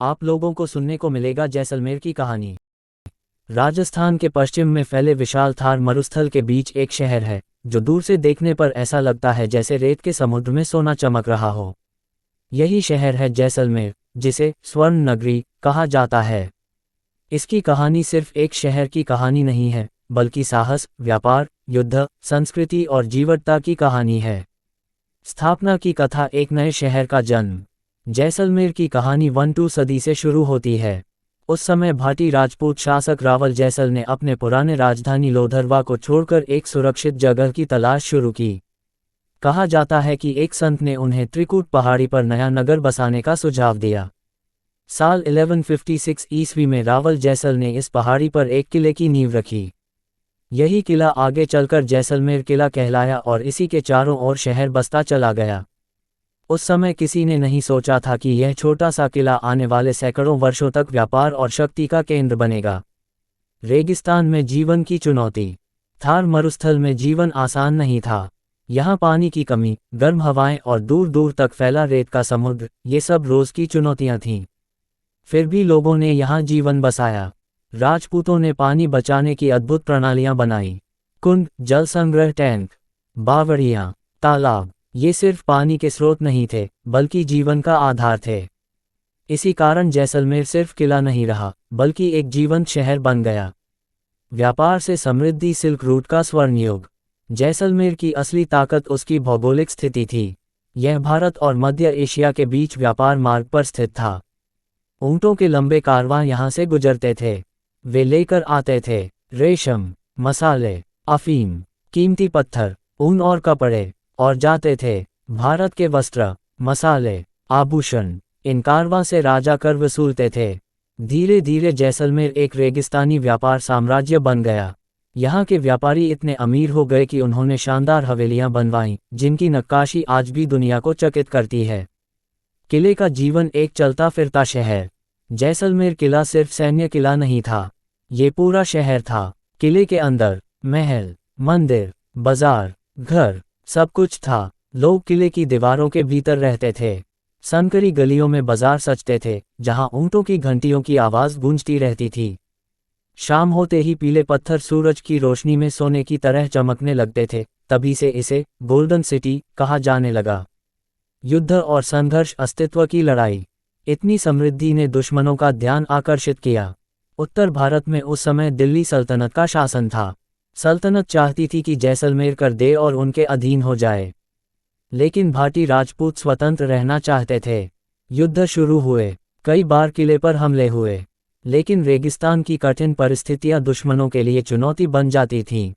आप लोगों को सुनने को मिलेगा जैसलमेर की कहानी। राजस्थान के पश्चिम में फैले विशाल थार मरुस्थल के बीच एक शहर है जो दूर से देखने पर ऐसा लगता है जैसे रेत के समुद्र में सोना चमक रहा हो। यही शहर है जैसलमेर, जिसे स्वर्ण नगरी कहा जाता है। इसकी कहानी सिर्फ एक शहर की कहानी नहीं है, बल्कि साहस, व्यापार, युद्ध, संस्कृति और जीवटता की कहानी है। स्थापना की कथा, एक नए शहर का जन्म। जैसलमेर की कहानी 12 सदी से शुरू होती है। उस समय भाटी राजपूत शासक रावल जैसल ने अपने पुराने राजधानी लोधरवा को छोड़कर एक सुरक्षित जगह की तलाश शुरू की। कहा जाता है कि एक संत ने उन्हें त्रिकूट पहाड़ी पर नया नगर बसाने का सुझाव दिया। साल 1156 ईस्वी में रावल जैसल ने इस पहाड़ी पर एक किले की नींव रखी। यही किला आगे चलकर जैसलमेर किला कहलाया और इसी के चारों ओर शहर बसता चला गया। उस समय किसी ने नहीं सोचा था कि यह छोटा सा किला आने वाले सैकड़ों वर्षों तक व्यापार और शक्ति का केंद्र बनेगा। रेगिस्तान में जीवन की चुनौती। थार मरुस्थल में जीवन आसान नहीं था। यहाँ पानी की कमी, गर्म हवाएं और दूर दूर तक फैला रेत का समुद्र, ये सब रोज की चुनौतियां थीं। फिर भी लोगों ने यहाँ जीवन बसाया। राजपूतों ने पानी बचाने की अद्भुत प्रणालियां बनाई। कुंड, जल संग्रह टैंक, बावड़ियां, तालाब, ये सिर्फ पानी के स्रोत नहीं थे, बल्कि जीवन का आधार थे। इसी कारण जैसलमेर सिर्फ किला नहीं रहा, बल्कि एक जीवंत शहर बन गया। व्यापार से समृद्धि, सिल्क रूट का स्वर्ण युग। जैसलमेर की असली ताकत उसकी भौगोलिक स्थिति थी। यह भारत और मध्य एशिया के बीच व्यापार मार्ग पर स्थित था। ऊंटों के लंबे कारवां यहाँ से गुजरते थे। वे लेकर आते थे रेशम, मसाले, अफीम, कीमती पत्थर, ऊन और कपड़े, और जाते थे भारत के वस्त्र, मसाले, आभूषण। इन कारवां से राजा कर वसूलते थे। धीरे धीरे जैसलमेर एक रेगिस्तानी व्यापार साम्राज्य बन गया। यहाँ के व्यापारी इतने अमीर हो गए कि उन्होंने शानदार हवेलियां बनवाईं, जिनकी नक्काशी आज भी दुनिया को चकित करती है। किले का जीवन, एक चलता फिरता शहर। जैसलमेर किला सिर्फ सैन्य किला नहीं था, ये पूरा शहर था। किले के अंदर महल, मंदिर, बाजार, घर, सब कुछ था। लोग किले की दीवारों के भीतर रहते थे। संकरी गलियों में बाजार सजते थे, जहां ऊंटों की घंटियों की आवाज गूंजती रहती थी। शाम होते ही पीले पत्थर सूरज की रोशनी में सोने की तरह चमकने लगते थे। तभी से इसे गोल्डन सिटी कहा जाने लगा। युद्ध और संघर्ष, अस्तित्व की लड़ाई। इतनी समृद्धि ने दुश्मनों का ध्यान आकर्षित किया। उत्तर भारत में उस समय दिल्ली सल्तनत का शासन था। सल्तनत चाहती थी कि जैसलमेर कर दे और उनके अधीन हो जाए, लेकिन भाटी राजपूत स्वतंत्र रहना चाहते थे। युद्ध शुरू हुए, कई बार किले पर हमले हुए, लेकिन रेगिस्तान की कठिन परिस्थितियां दुश्मनों के लिए चुनौती बन जाती थीं।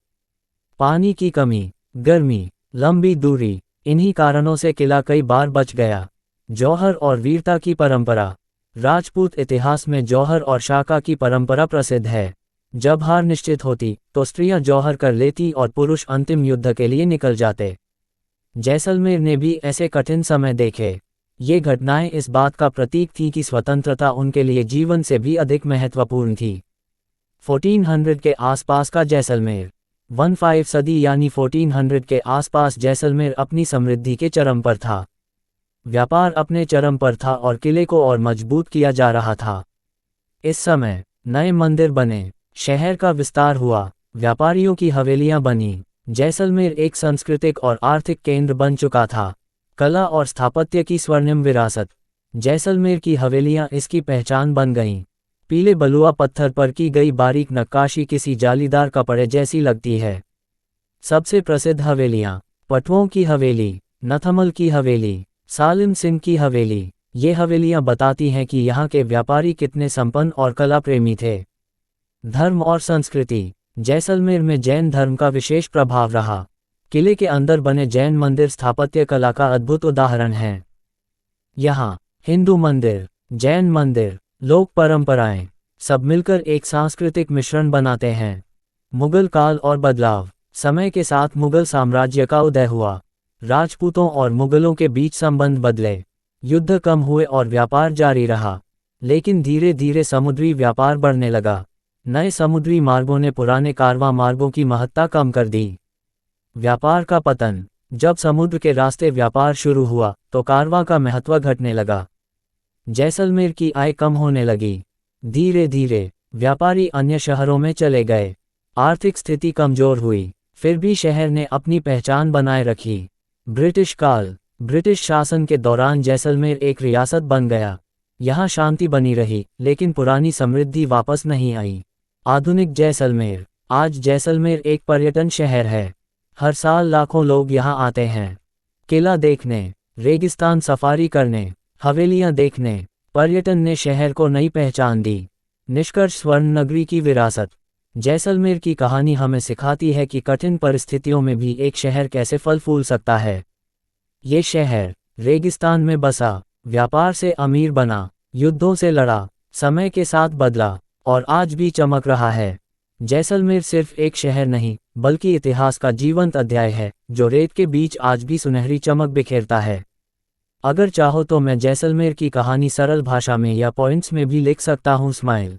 पानी की कमी, गर्मी, लंबी दूरी, इन्हीं कारणों से किला कई बार बच गया। जौहर और वीरता की परंपरा। राजपूत इतिहास में जौहर और शाका की परंपरा प्रसिद्ध है। जब हार निश्चित होती तो स्त्रियां जौहर कर लेती और पुरुष अंतिम युद्ध के लिए निकल जाते। जैसलमेर ने भी ऐसे कठिन समय देखे। ये घटनाएं इस बात का प्रतीक थी कि स्वतंत्रता उनके लिए जीवन से भी अधिक महत्वपूर्ण थी। 1400 के आसपास का जैसलमेर। 15 सदी यानी 1400 के आसपास जैसलमेर अपनी समृद्धि के चरम पर था। व्यापार अपने चरम पर था और किले को और मजबूत किया जा रहा था। इस समय नए मंदिर बने, शहर का विस्तार हुआ, व्यापारियों की हवेलियां बनी। जैसलमेर एक सांस्कृतिक और आर्थिक केंद्र बन चुका था। कला और स्थापत्य की स्वर्णिम विरासत। जैसलमेर की हवेलियां इसकी पहचान बन गईं। पीले बलुआ पत्थर पर की गई बारीक नक्काशी किसी जालीदार कपड़े जैसी लगती है। सबसे प्रसिद्ध हवेलियां: पटवों की हवेली, नथमल की हवेली, सालिम सिंह की हवेली। ये हवेलियां बताती हैं कि यहाँ के व्यापारी कितने संपन्न और कला प्रेमी थे। धर्म और संस्कृति। जैसलमेर में जैन धर्म का विशेष प्रभाव रहा। किले के अंदर बने जैन मंदिर स्थापत्य कला का अद्भुत उदाहरण हैं। यहाँ हिंदू मंदिर, जैन मंदिर, लोक परंपराएं, सब मिलकर एक सांस्कृतिक मिश्रण बनाते हैं। मुगल काल और बदलाव। समय के साथ मुगल साम्राज्य का उदय हुआ। राजपूतों और मुगलों के बीच संबंध बदले। युद्ध कम हुए और व्यापार जारी रहा, लेकिन धीरे धीरे समुद्री व्यापार बढ़ने लगा। नए समुद्री मार्गों ने पुराने कारवां मार्गों की महत्ता कम कर दी। व्यापार का पतन। जब समुद्र के रास्ते व्यापार शुरू हुआ तो कारवां का महत्व घटने लगा। जैसलमेर की आय कम होने लगी। धीरे धीरे व्यापारी अन्य शहरों में चले गए। आर्थिक स्थिति कमजोर हुई, फिर भी शहर ने अपनी पहचान बनाए रखी। ब्रिटिश शासन के दौरान जैसलमेर एक रियासत बन गया। यहाँ शांति बनी रही, लेकिन पुरानी समृद्धि वापस नहीं आई। आधुनिक जैसलमेर। आज जैसलमेर एक पर्यटन शहर है। हर साल लाखों लोग यहाँ आते हैं। किला देखने, रेगिस्तान सफारी करने, हवेलियाँ देखने। पर्यटन ने शहर को नई पहचान दी। निष्कर्ष, स्वर्ण नगरी की विरासत। जैसलमेर की कहानी हमें सिखाती है कि कठिन परिस्थितियों में भी एक शहर कैसे फल फूल सकता है। ये शहर रेगिस्तान में बसा, व्यापार से अमीर बना, युद्धों से लड़ा, समय के साथ बदला और आज भी चमक रहा है। जैसलमेर सिर्फ एक शहर नहीं, बल्कि इतिहास का जीवंत अध्याय है, जो रेत के बीच आज भी सुनहरी चमक बिखेरता है। अगर चाहो तो मैं जैसलमेर की कहानी सरल भाषा में या पॉइंट्स में भी लिख सकता हूँ। स्माइल।